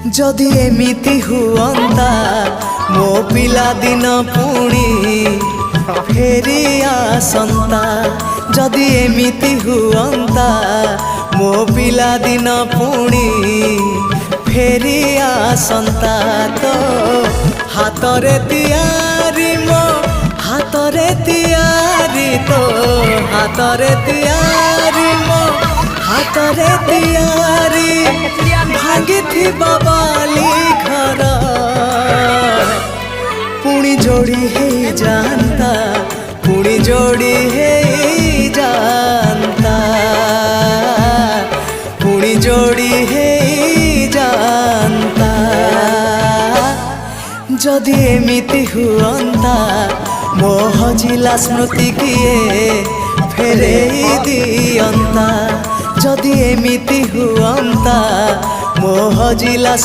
जदि एमिति हुअंता मो पिला दिन पुणी फेरी आसंता। जदि एमिति हुअंता मो पिला दिन पुणी फेरी आसंता। तो हातरे तियारी मो हातरे तियारी तो हातरे तियारी मो हातरे तियारी भांगी थी बाबाली घर पुणी जोड़ी है जानता पुणी जोड़ी है जानता पुणी जोड़ी है जानता। जदि एमिति हुअंता मो हजिला स्मृति किए फेरे दियंता। जदि एमिति हुअंता मो हजिला